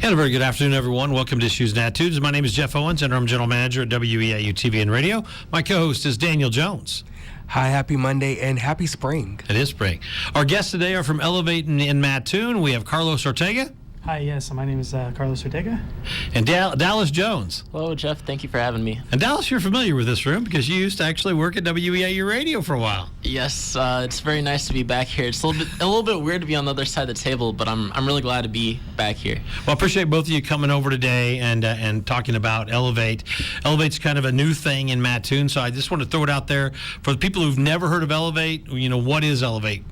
And a very good afternoon, everyone. Welcome to Issues and Attitudes. My name is Jeff Owens, Interim General Manager at WEIU TV and Radio. My co-host is Daniel Jones. Hi, happy Monday and happy spring. It is spring. Our guests today are from Elevate in Mattoon. We have Carlos Ortega. Hi, yes, my name is Carlos Ortega. And Dallas Jones. Hello, Jeff. Thank you for having me. And Dallas, you're familiar with this room because you used to actually work at WEIU Radio for a while. Yes, it's very nice to be back here. It's a little bit weird to be on the other side of the table, but I'm really glad to be back here. Well, I appreciate both of you coming over today and talking about Elevate. Elevate's kind of a new thing in Mattoon, so I just want to throw it out there for the people who've never heard of Elevate. You know, what is Elevate?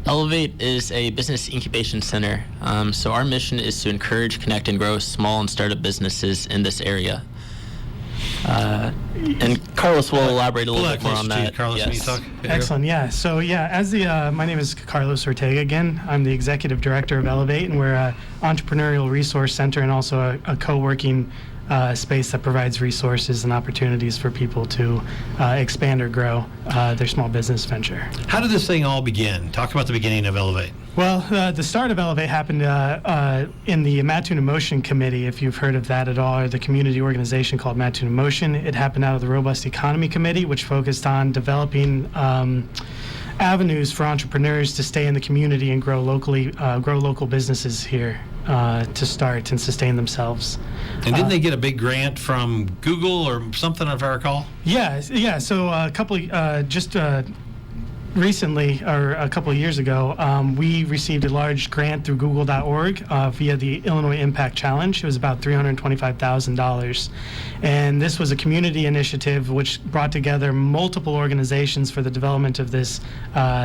Elevate is a business incubation center. So our mission is to encourage, connect, and grow small and startup businesses in this area. And Carlos will elaborate a little bit more on that. Carlos, yes. can you talk? Excellent, yeah. So, my name is Carlos Ortega again. I'm the Executive Director of Elevate, and we're an entrepreneurial resource center and also a co-working space that provides resources and opportunities for people to expand or grow their small business venture. How did this thing all begin? Talk about the beginning of Elevate. Well, the start of Elevate happened in the Mattoon in Motion Committee, if you've heard of that at all, or the community organization called Mattoon in Motion. It happened out of the Robust Economy Committee, which focused on developing avenues for entrepreneurs to stay in the community and grow local businesses here to start and sustain themselves. And didn't they get a big grant from Google or something, if I recall? Yeah. So recently, or a couple of years ago, we received a large grant through Google.org via the Illinois Impact Challenge. It was about $325,000. And this was a community initiative which brought together multiple organizations for the development of this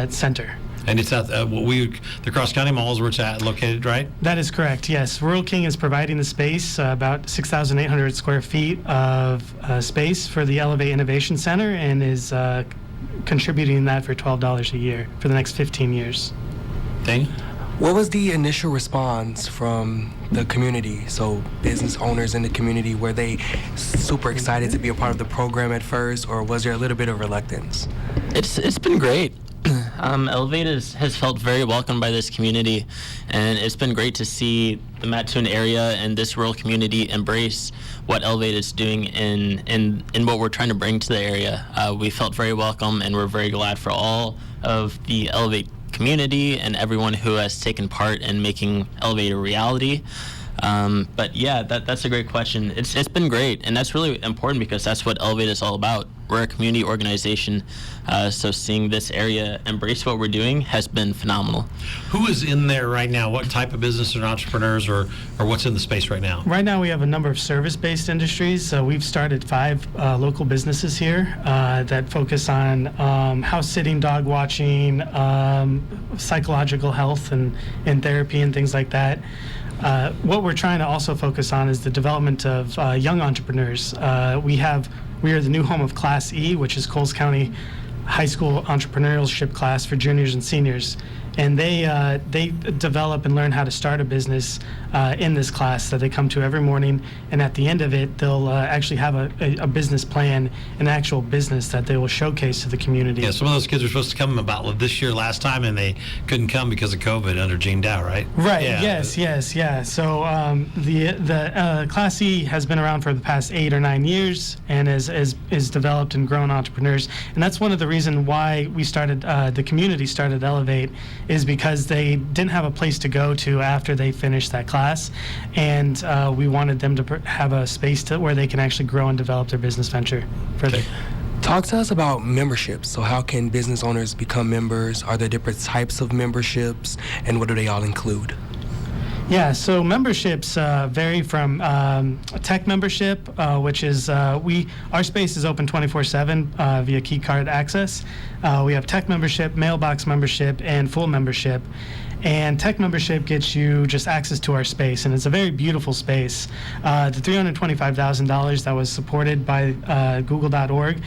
center. And it's at the Cross County Mall is where it's located, right? That is correct, yes. Rural King is providing the space, about 6,800 square feet of space for the Elevate Innovation Center, and is contributing that for $12 a year for the next 15 years. Dane? What was the initial response from the community? So business owners in the community, were they super excited to be a part of the program at first, or was there a little bit of reluctance? It's been great. Elevate has felt very welcomed by this community, and it's been great to see the Mattoon area and this rural community embrace what Elevate is doing in what we're trying to bring to the area. We felt very welcome, and we're very glad for all of the Elevate community and everyone who has taken part in making Elevate a reality. But yeah, that's a great question. It's been great, and that's really important because that's what Elevate is all about. We're a community organization, so seeing this area embrace what we're doing has been phenomenal. Who is in there right now? What type of business and entrepreneurs or what's in the space right now? Right now we have a number of service-based industries. We've started 5 local businesses here that focus on house sitting, dog watching, psychological health and therapy and things like that. What we're trying to also focus on is the development of young entrepreneurs. We are the new home of Class E, which is Coles County High School entrepreneurship class for juniors and seniors. And they develop and learn how to start a business in this class that they come to every morning. And at the end of it, they'll actually have a business plan, an actual business that they will showcase to the community. Yeah, some of those kids were supposed to come about this year last time, and they couldn't come because of COVID under Gene Dow, right? Right, yeah. Yes. So the Class E has been around for the past 8 or 9 years and is developed and grown entrepreneurs. And that's one of the reasons why we started, the community started Elevate, is because they didn't have a place to go to after they finished that class, and we wanted them to have a space where they can actually grow and develop their business venture further. Talk to us about memberships. So how can business owners become members? Are there different types of memberships, and what do they all include? Yeah, so memberships vary from a tech membership, which is our space is open 24/7 via key card access. We have tech membership, mailbox membership, and full membership. And tech membership gets you just access to our space, and it's a very beautiful space. The $325,000 that was supported by Google.org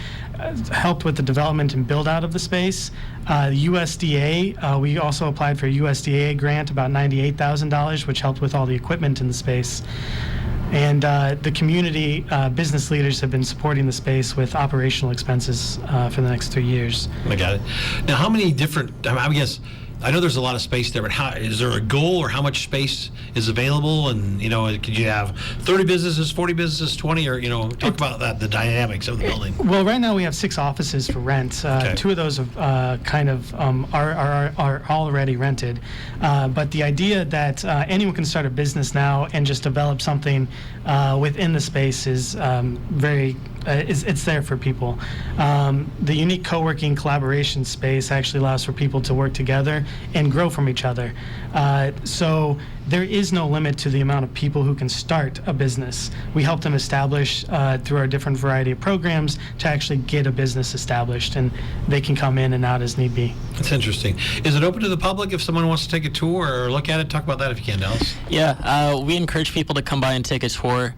helped with the development and build out of the space. USDA, we also applied for a USDA grant, about $98,000, which helped with all the equipment in the space. And the community business leaders have been supporting the space with operational expenses for the next 3 years. I got it. Now, how many different, I guess, I know there's a lot of space there, but is there a goal or how much space is available? And could you have 30 businesses, 40 businesses, 20, or talk about that, the dynamics of the building. Well, right now we have 6 offices for rent. Okay. 2 of those are already rented. But the idea that anyone can start a business now and just develop something within the space is it's there for people. The unique co-working collaboration space actually allows for people to work together and grow from each other. So there is no limit to the amount of people who can start a business. We help them establish through our different variety of programs to actually get a business established, and they can come in and out as need be. That's interesting. Is it open to the public if someone wants to take a tour or look at it? Talk about that if you can, Dallas. Yeah, we encourage people to come by and take a tour.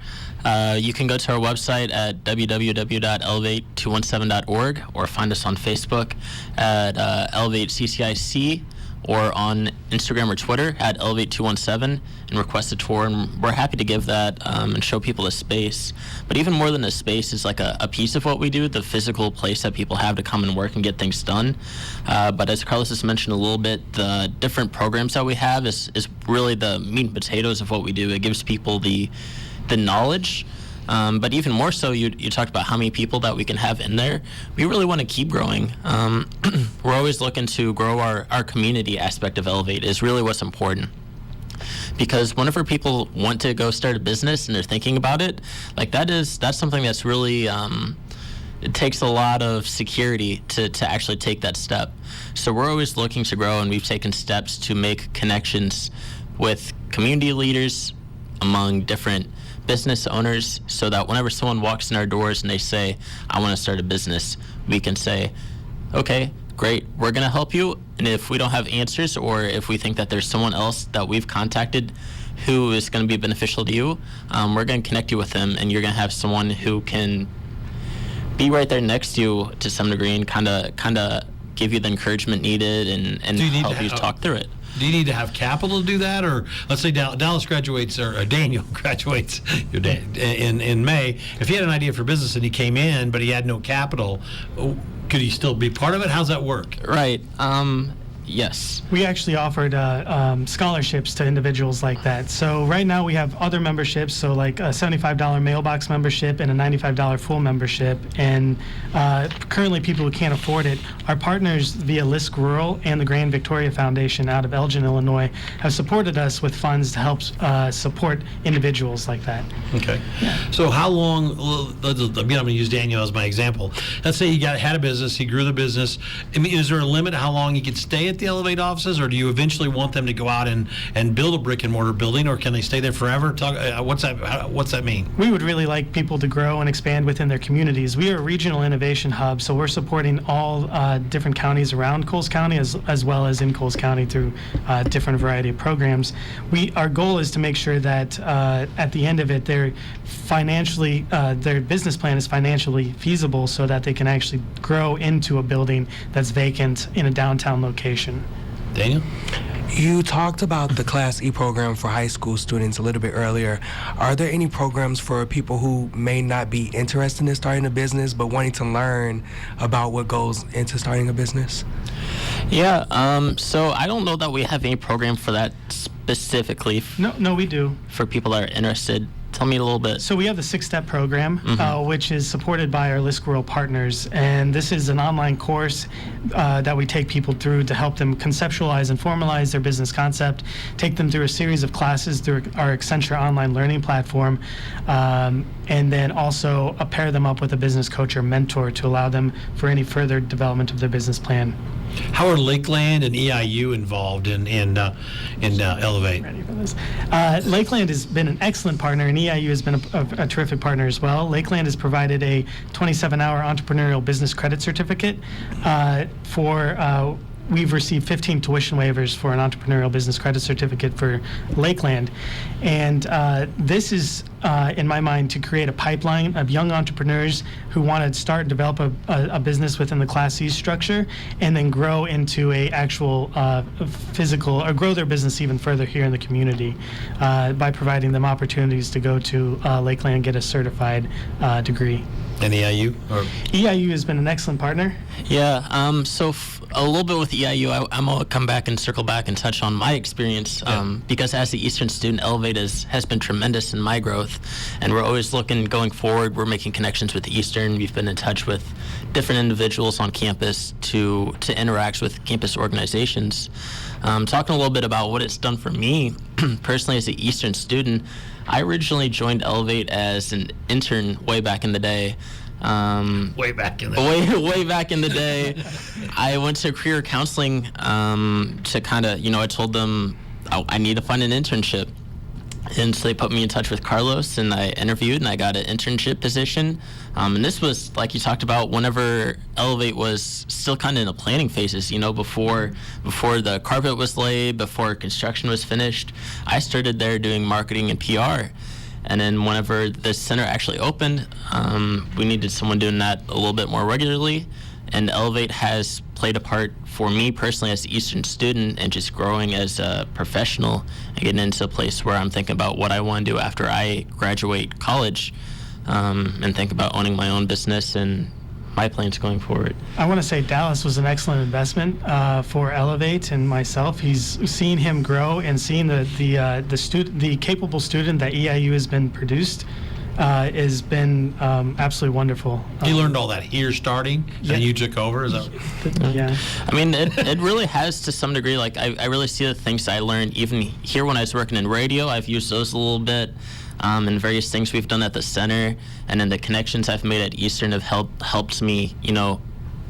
You can go to our website at www.elevate217.org or find us on Facebook at Elevate CCIC or on Instagram or Twitter at Elevate217 and request a tour. And we're happy to give that and show people a space. But even more than a space is like a piece of what we do, the physical place that people have to come and work and get things done. But as Carlos has mentioned a little bit, the different programs that we have is really the meat and potatoes of what we do. It gives people the knowledge, but even more so, you talked about how many people that we can have in there. We really want to keep growing. We're always looking to grow our community aspect of Elevate is really what's important. Because whenever people want to go start a business and they're thinking about it, like that's something that's really, it takes a lot of security to actually take that step. So we're always looking to grow, and we've taken steps to make connections with community leaders among different business owners, so that whenever someone walks in our doors and they say, I want to start a business, we can say, okay, great, we're going to help you. And if we don't have answers, or if we think that there's someone else that we've contacted who is going to be beneficial to you, we're going to connect you with them, and you're going to have someone who can be right there next to you to some degree and kind of give you the encouragement needed and help you talk through it. Do you need to have capital to do that? Or let's say Dallas graduates, or Daniel graduates in May. If he had an idea for business and he came in, but he had no capital, could he still be part of it? How's that work? Right. Yes. We actually offered scholarships to individuals like that. So right now we have other memberships, so like a $75 mailbox membership and a $95 full membership. And currently people who can't afford it, our partners via LISC Rural and the Grand Victoria Foundation out of Elgin, Illinois, have supported us with funds to help support individuals like that. Okay. Yeah. So how long, I'm going to use Daniel as my example. Let's say he had a business, he grew the business. I mean, is there a limit how long he could stay at the Elevate offices, or do you eventually want them to go out and build a brick and mortar building, or can they stay there forever? What's that mean? We would really like people to grow and expand within their communities. We are a regional innovation hub, so we're supporting all different counties around Coles County as well as in Coles County through different variety of programs. Our goal is to make sure that at the end of it, their business plan is financially feasible, so that they can actually grow into a building that's vacant in a downtown location. Daniel? You talked about the Class E program for high school students a little bit earlier. Are there any programs for people who may not be interested in starting a business but wanting to learn about what goes into starting a business? Yeah, so I don't know that we have any program for that specifically. No, we do. For people that are interested. Tell me a little bit. So we have the 6-step program, which is supported by our LISC Rural partners. And this is an online course that we take people through to help them conceptualize and formalize their business concept, take them through a series of classes through our Accenture online learning platform, and then also pair them up with a business coach or mentor to allow them for any further development of their business plan. How are Lakeland and EIU involved in Elevate? Ready for this. Lakeland has been an excellent partner, and EIU has been a terrific partner as well. Lakeland has provided a 27-hour entrepreneurial business credit certificate we've received 15 tuition waivers for an entrepreneurial business credit certificate for Lakeland. And this is, in my mind, to create a pipeline of young entrepreneurs who want to start and develop a business within the Class C structure, and then grow into a actual physical, or grow their business even further here in the community by providing them opportunities to go to Lakeland and get a certified degree. And EIU? Or EIU has been an excellent partner. Yeah, a little bit with EIU, I'm going to come back and circle back and touch on my experience because as the Eastern student, Elevate has been tremendous in my growth, and we're always looking going forward. We're making connections with Eastern. We've been in touch with different individuals on campus to interact with campus organizations. Talking a little bit about what it's done for me personally as an Eastern student, I originally joined Elevate as an intern way back in the day. way back in the way back in the day. I went to career counseling to kind of, I told them I need to find an internship. And so they put me in touch with Carlos, and I interviewed, and I got an internship position. And this was, like you talked about, whenever Elevate was still kind of in the planning phases, before the carpet was laid, before construction was finished. I started there doing marketing and PR. And then whenever the center actually opened, we needed someone doing that a little bit more regularly. And Elevate has played a part for me personally as an Eastern student and just growing as a professional and getting into a place where I'm thinking about what I want to do after I graduate college and think about owning my own business and my plans going forward. I want to say Dallas was an excellent investment for Elevate and myself. He's seen him grow and seeing the capable student that EIU has been produced has been absolutely wonderful. You learned all that here starting, Yeah. and you took over. Is that? Yeah. I mean, it really has to some degree. Like, I really see the things I learned even here when I was working in radio. I've used those a little bit. And various things we've done at the center, and then the connections I've made at Eastern have helped me,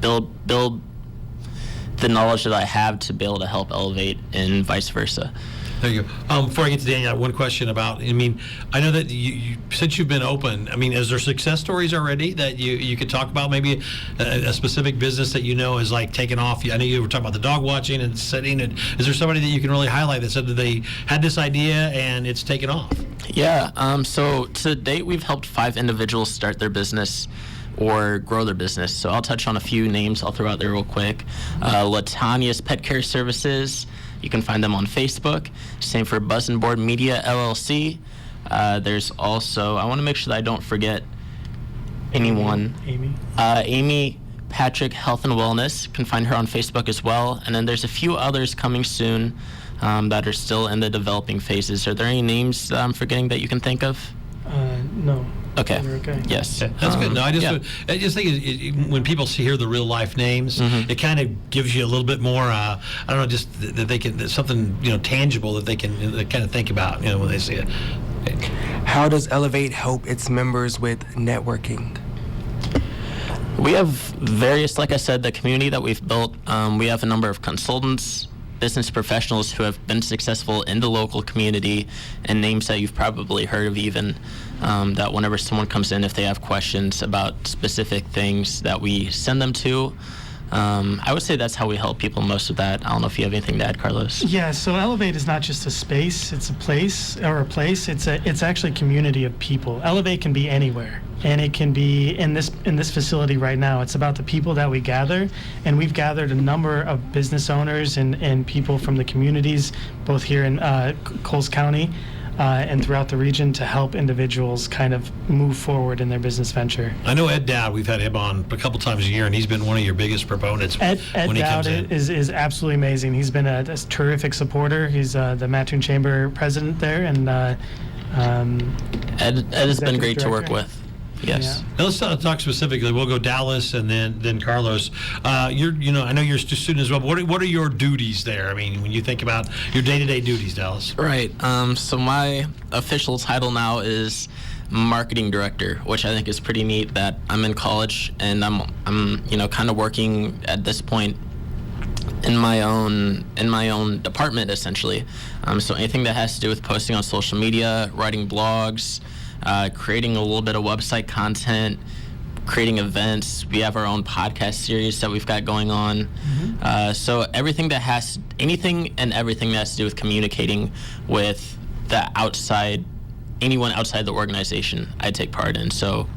build the knowledge that I have to be able to help Elevate, and vice versa. There you go. Before I get to Daniel, I have one question about, I know that you since you've been open, is there success stories already that you could talk about? Maybe a specific business that is like taken off? I know you were talking about the dog watching and sitting. And is there somebody that you can really highlight that said that they had this idea and it's taken off? Yeah. So to date, we've helped 5 individuals start their business or grow their business. So I'll touch on a few names I'll throw out there real quick. Latania's Pet Care Services. You can find them on Facebook. Same for Buzz and Board Media, LLC. There's also, I want to make sure that I don't forget anyone. Amy Patrick Health and Wellness. Can find her on Facebook as well. And then there's a few others coming soon that are still in the developing phases. Are there any names that I'm forgetting that you can think of? No. Okay. We're okay. Yes. Yeah, that's good. No, I yeah. just think when people hear the real life names, it kind of gives you a little bit more. I don't know, just that they can something tangible that they can kind of think about when they see it. How does Elevate help its members with networking? We have various, like I said, the community that we've built. We have a number of consultants, business professionals who have been successful in the local community, and names that you've probably heard of even, that whenever someone comes in, if they have questions about specific things that we send them to. I would say that's how we help people most of that. I don't know if you have anything to add, Carlos. Yeah, so Elevate is not just a space, it's a place, it's actually a community of people. Elevate can be anywhere, and it can be in this facility right now. It's about the people that we gather, and we've gathered a number of business owners and people from the communities, both here in Coles County and throughout the region, to help individuals kind of move forward in their business venture. I know Ed Dowd, we've had him on a couple times a year, and he's been one of your biggest proponents Ed when he Dowd comes in. is absolutely amazing. He's been a terrific supporter. He's the Mattoon Chamber president there, and Ed has been Executive great to work director. with. Yes. Yeah. Now let's talk specifically. We'll go Dallas and then Carlos. I know you're a student as well. But what are your duties there? When you think about your day-to-day duties, Dallas. Right. So my official title now is marketing director, which I think is pretty neat. That I'm in college and I'm kind of working at this point in my own department essentially. So anything that has to do with posting on social media, writing blogs, creating a little bit of website content, creating events. We have our own podcast series that we've got going on. So anything and everything that has to do with communicating with anyone outside the organization, I take part in. So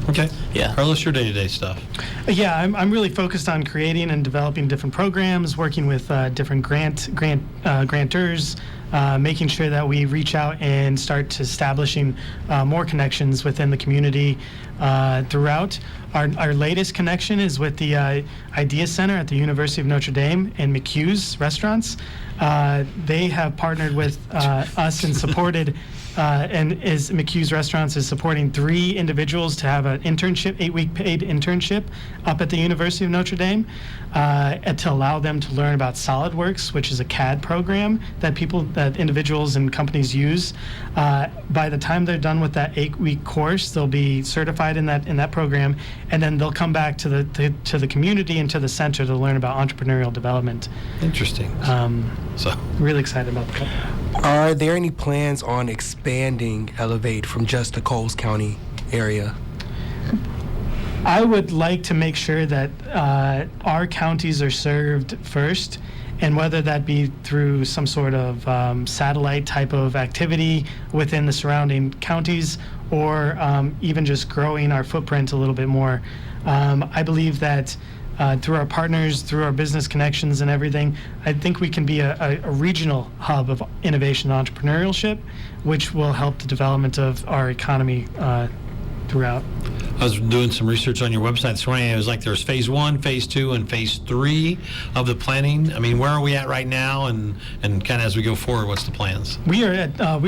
Okay. Yeah. Carlos, your day-to-day stuff. Yeah, I'm really focused on creating and developing different programs, working with different grantors, making sure that we reach out and start to establishing more connections within the community throughout. Our latest connection is with the Idea Center at the University of Notre Dame and McHugh's Restaurants. They have partnered with us and supported McHugh's Restaurants is supporting 3 individuals to have an internship, 8-week paid internship up at the University of Notre Dame to allow them to learn about SolidWorks, which is a CAD program that individuals and companies use. By the time they're done with that 8-week course, they'll be certified in that program, and then they'll come back to the community and to the center to learn about entrepreneurial development. Interesting. So Really excited about that. Are there any plans on expanding Elevate from just the Coles County area? I would like to make sure that our counties are served first, and whether that be through some sort of satellite type of activity within the surrounding counties, or even just growing our footprint a little bit more. I believe that through our partners, through our business connections and everything, I think we can be a regional hub of innovation and entrepreneurship, which will help the development of our economy throughout. I was doing some research on your website this morning. It was like there's phase 1, phase 2, and phase 3 of the planning. I mean, where are we at right now, and kind of as we go forward, what's the plans? We are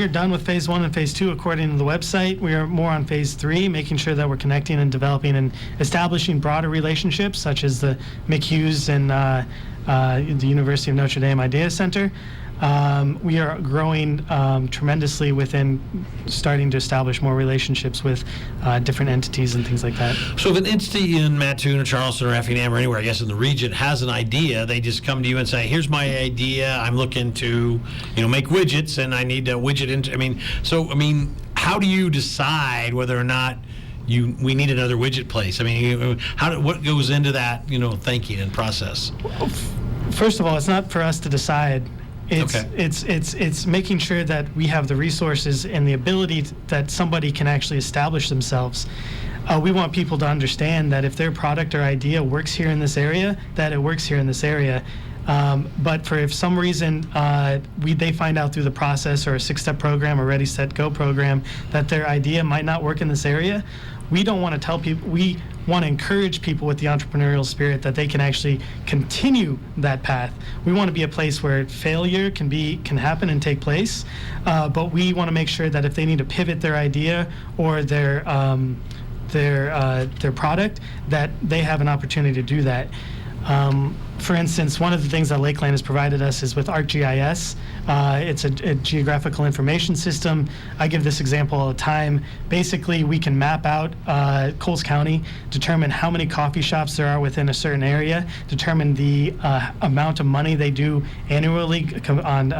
done with phase 1 and phase 2 according to the website. We are more on phase 3, making sure that we're connecting and developing and establishing broader relationships, such as the McHugh's and the University of Notre Dame Idea Center. We are growing tremendously within starting to establish more relationships with different entities and things like that. So if an entity in Mattoon or Charleston or Effingham or anywhere, I guess, in the region has an idea, they just come to you and say, here's my idea. I'm looking to, make widgets, and I need a widget. How do you decide whether or not we need another widget place? I mean, what goes into that, thinking and process? First of all, it's not for us to decide. Okay. It's making sure that we have the resources and the ability that somebody can actually establish themselves. We want people to understand that if their product or idea works here in this area, that it works here in this area. But if some reason they find out through the process or a 6-step program or Ready, Set, Go program that their idea might not work in this area, we don't want to tell people. We want to encourage people with the entrepreneurial spirit that they can actually continue that path. We want to be a place where failure can happen and take place, but we want to make sure that if they need to pivot their idea or their product, that they have an opportunity to do that. For instance, one of the things that Lakeland has provided us is with ArcGIS. It's a geographical information system. I give this example all the time. Basically, we can map out Coles County, determine how many coffee shops there are within a certain area, determine the amount of money they do annually on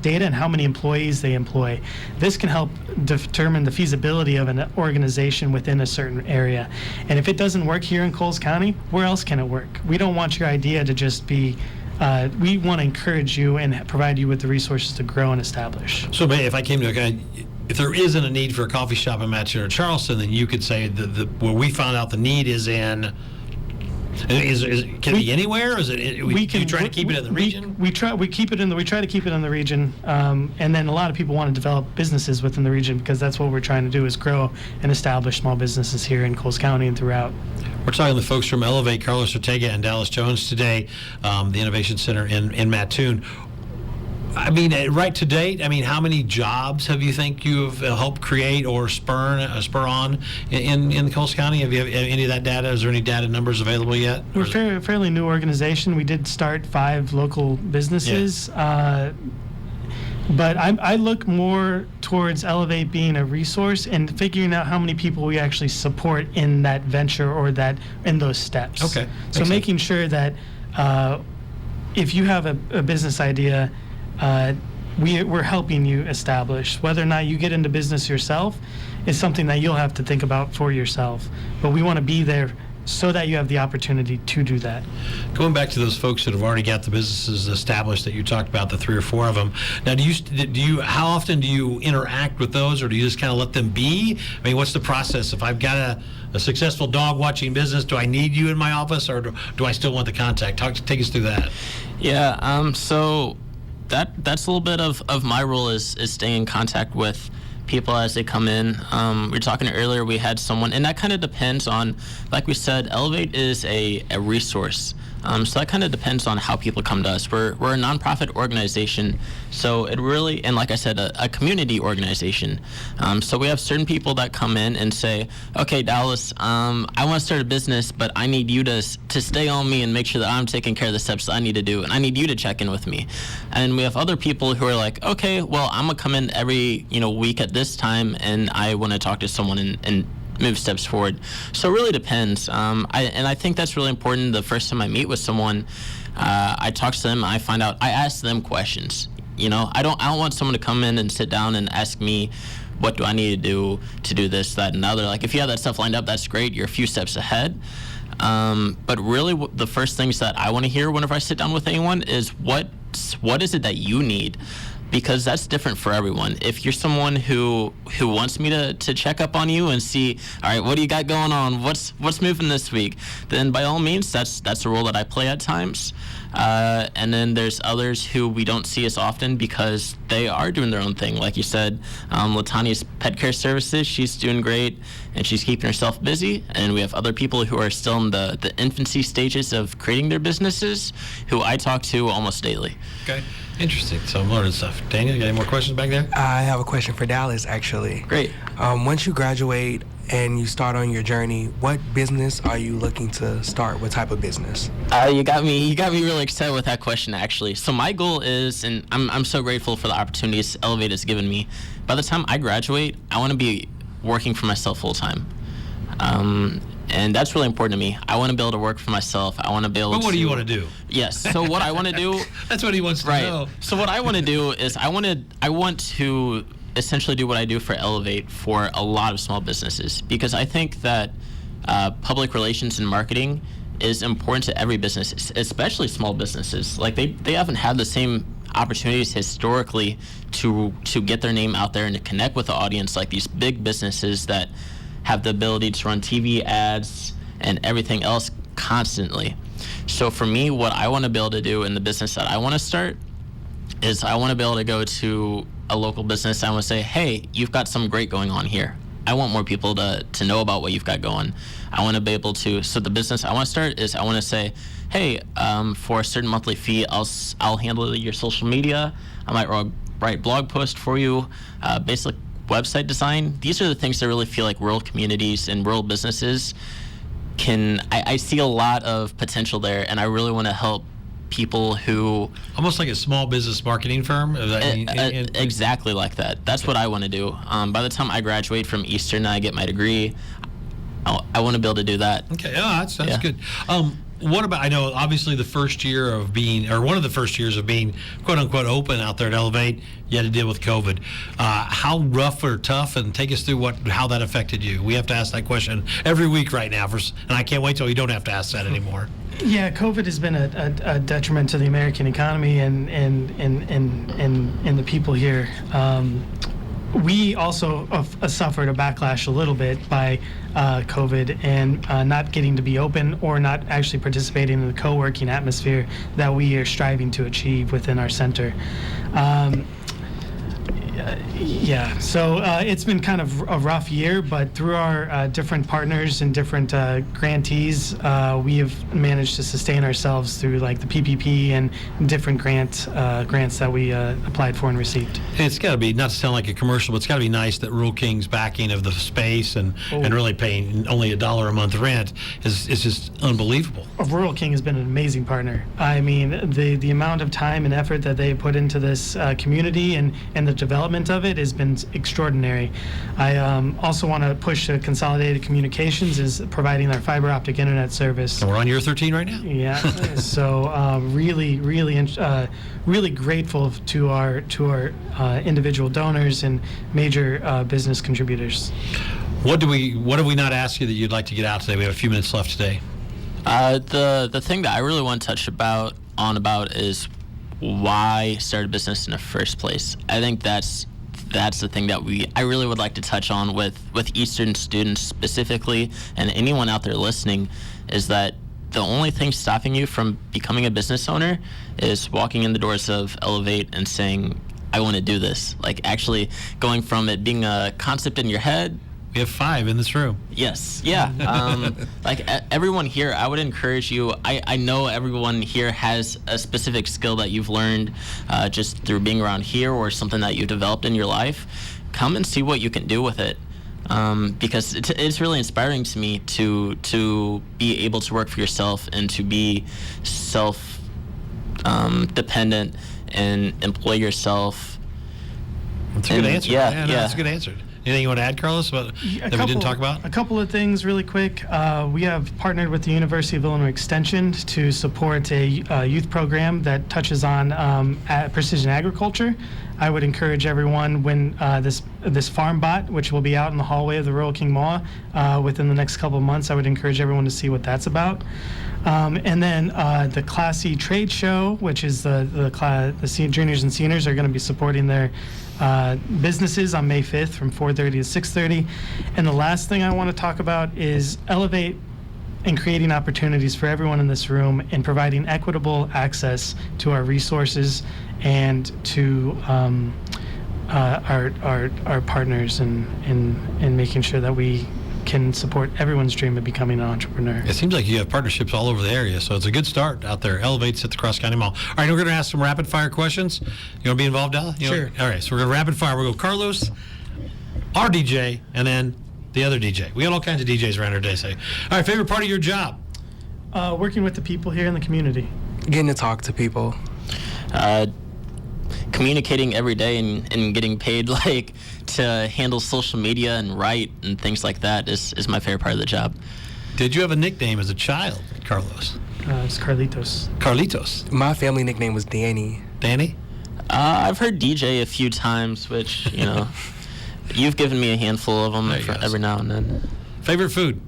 data, and how many employees they employ. This can help determine the feasibility of an organization within a certain area. And if it doesn't work here in Coles County, where else can it work? We don't want your idea to just be, we want to encourage you and provide you with the resources to grow and establish. So if I came to a guy, if there isn't a need for a coffee shop in Mattoon or Charleston, then you could say where we found out the need is in. Can it be anywhere? Or is it? You try to keep it in the region. We try to keep it in the region, and then a lot of people want to develop businesses within the region because that's what we're trying to do is grow and establish small businesses here in Coles County and throughout. We're talking to the folks from Elevate, Carlos Ortega and Dallas Jones today, the Innovation Center in Mattoon. I mean, right to date, how many jobs have you think you've helped create or spur on in Coles County? Have you any of that data? Is there any data numbers available yet? We're a fairly new organization. We did start 5 local businesses. Yeah. But I look more towards Elevate being a resource and figuring out how many people we actually support in that venture or in those steps. Okay. So making sure that if you have a business idea, we're helping you establish. Whether or not you get into business yourself is something that you'll have to think about for yourself. But we want to be there so that you have the opportunity to do that. Going back to those folks that have already got the businesses established that you talked about, the 3 or 4 of them. Now, do you how often do you interact with those, or do you just kind of let them be? I mean, what's the process? If I've got a successful dog watching business, do I need you in my office, or do I still want the contact? Take us through that. Yeah. So that's a little bit of my role is staying in contact with people as they come in. We were talking earlier, we had someone, and that kind of depends on, like we said, Elevate is a resource. So that kind of depends on how people come to us. We're a nonprofit organization, so it really, and like I said, a community organization. So we have certain people that come in and say, okay, Dallas, I want to start a business, but I need you to stay on me and make sure that I'm taking care of the steps that I need to do, and I need you to check in with me. And we have other people who are like, okay, well, I'm gonna come in every week at this time, and I want to talk to someone and move steps forward. So it really depends. I think that's really important. The first time I meet with someone, I talk to them, I ask them questions. I don't want someone to come in and sit down and ask me, what do I need to do this, that, and the other. Like, if you have that stuff lined up, that's great. You're a few steps ahead. But really, the first things that I want to hear whenever I sit down with anyone is what is it that you need? Because that's different for everyone. If you're someone who wants me to check up on you and see, all right, what do you got going on? What's moving this week? Then by all means, that's a role that I play at times. And then there's others who we don't see as often because they are doing their own thing. Like you said, Latania's pet care services, she's doing great and she's keeping herself busy. And we have other people who are still in the infancy stages of creating their businesses who I talk to almost daily. Okay. Interesting. So I'm learning stuff. Daniel, you got any more questions back there? I have a question for Dallas, actually. Great. Once you graduate and you start on your journey, what business are you looking to start? What type of business? You got me really excited with that question, actually. So my goal is, and I'm so grateful for the opportunities Elevate has given me. By the time I graduate, I want to be working for myself full time. And that's really important to me. I want to be able to work for myself. I want to be able to... But what do you want to do? Yes. So what I want to do... That's what he wants to know. So what I want to do is I want to essentially do what I do for Elevate for a lot of small businesses, because I think that public relations and marketing is important to every business, especially small businesses. Like they haven't had the same opportunities historically to get their name out there and to connect with the audience like these big businesses that have the ability to run TV ads and everything else constantly. So for me, what I want to be able to do in the business that I want to start is I want to be able to go to a local business. I want to say, hey, you've got something great going on here. I want more people to know about what you've got going. I want to be able to, so the business I want to start is I want to say, hey, for a certain monthly fee, I'll handle your social media. I might write blog posts for you, basic website design. These are the things that really feel like rural communities and rural businesses I see a lot of potential there, and I really want to help people who... Almost like a small business marketing firm? Exactly like that. That's what I want to do. By the time I graduate from Eastern and I get my degree, I want to be able to do that. Okay, that's good. What about, I know obviously the first year of being, or one of the first years of being quote unquote open out there at Elevate, you had to deal with COVID. How rough or tough, and take us through how that affected you? We have to ask that question every week right now, and I can't wait till you don't have to ask that anymore. Yeah, COVID has been a detriment to the American economy and the people here. We also suffered a backlash a little bit by COVID and not getting to be open or not actually participating in the co-working atmosphere that we are striving to achieve within our center. So it's been kind of a rough year, but through our different partners and different grantees, we have managed to sustain ourselves through like the PPP and different grants that we applied for and received. And it's got to be, not to sound like a commercial, but it's got to be nice that Rural King's backing of the space and really paying only $1 a month rent is just unbelievable. Rural King has been an amazing partner. I mean, the amount of time and effort that they put into this community and the development development of it has been extraordinary. I also want to push Consolidated Communications is providing their fiber optic internet service. And we're on year 13 right now? Yeah, so really grateful to our individual donors and major business contributors. What have we not asked you that you'd like to get out today? We have a few minutes left today. The thing that I really want to touch about is why start a business in the first place. I think that's the thing that I really would like to touch on with Eastern students specifically, and anyone out there listening, is that the only thing stopping you from becoming a business owner is walking in the doors of Elevate and saying, I want to do this. Like actually going from it being a concept in your head. We have 5 in this room. Yes, yeah. Everyone here, I would encourage you. I know everyone here has a specific skill that you've learned just through being around here, or something that you've developed in your life. Come and see what you can do with it, because it's really inspiring to me to be able to work for yourself and to be self-dependent and employ yourself. That's a good answer. Yeah. That's a good answer. Anything you want to add, Carlos, that we didn't talk about? A couple of things really quick. We have partnered with the University of Illinois Extension to support a youth program that touches on precision agriculture. I would encourage everyone when this farm bot, which will be out in the hallway of the Royal King Mall within the next couple of months, I would encourage everyone to see what that's about. And then the Class E trade show, which is the juniors and seniors are going to be supporting their businesses on May 5th from 4:30 to 6:30. And the last thing I want to talk about is Elevate and creating opportunities for everyone in this room and providing equitable access to our resources and to our partners in making sure that we can support everyone's dream of becoming an entrepreneur. It seems like you have partnerships all over the area, so it's a good start out there. Elevates at the Cross County Mall. All right, we're going to ask some rapid fire questions. You want to be involved, Della? Sure. All right, so we're going to rapid fire. We'll go Carlos, our DJ, and then the other DJ. We got all kinds of DJs around here today. Say, all right, favorite part of your job? Working with the people here in the community. Getting to talk to people. Communicating every day and getting paid to handle social media and write and things like that is my favorite part of the job. Did you have a nickname as a child, Carlos? It's Carlitos. Carlitos. My family nickname was Danny. Danny? I've heard DJ a few times, which, you've given me a handful of them every now and then. Favorite food?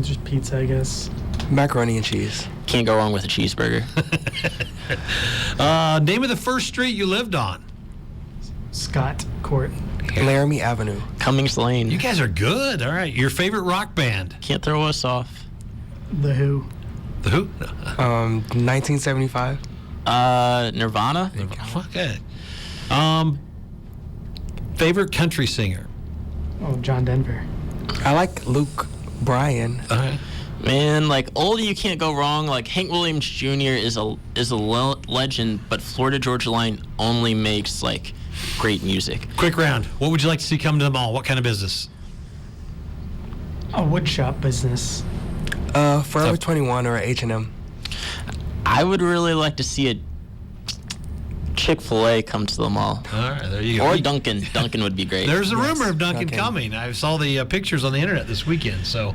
Just pizza, I guess. Macaroni and cheese. Can't go wrong with a cheeseburger. Name of the first street you lived on? Scott Court. Laramie Avenue. Cummings Lane. You guys are good. All right. Your favorite rock band? Can't throw us off. The Who. The Who? 1975. Nirvana. Okay. Favorite country singer? Oh, John Denver. I like Luke Bryan. All right. Man, old you can't go wrong. Hank Williams Jr. is a legend, but Florida Georgia Line only makes great music. Quick round. What would you like to see come to the mall? What kind of business? A wood shop business. Forever 21 or H&M. I would really like to see a Chick-fil-A come to the mall. All right, there you go. Or Dunkin'. Dunkin' would be great. There's a rumor of Dunkin' Dunkin'. coming. I saw the pictures on the internet this weekend, so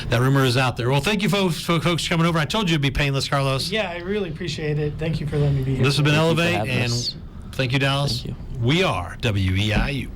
that rumor is out there. Well, thank you, folks, for coming over. I told you it'd be painless, Carlos. Yeah, I really appreciate it. Thank you for letting me be here. This has been Thank you for Elevate, having and us. thank you, Dallas. Thank you. We are WEIU.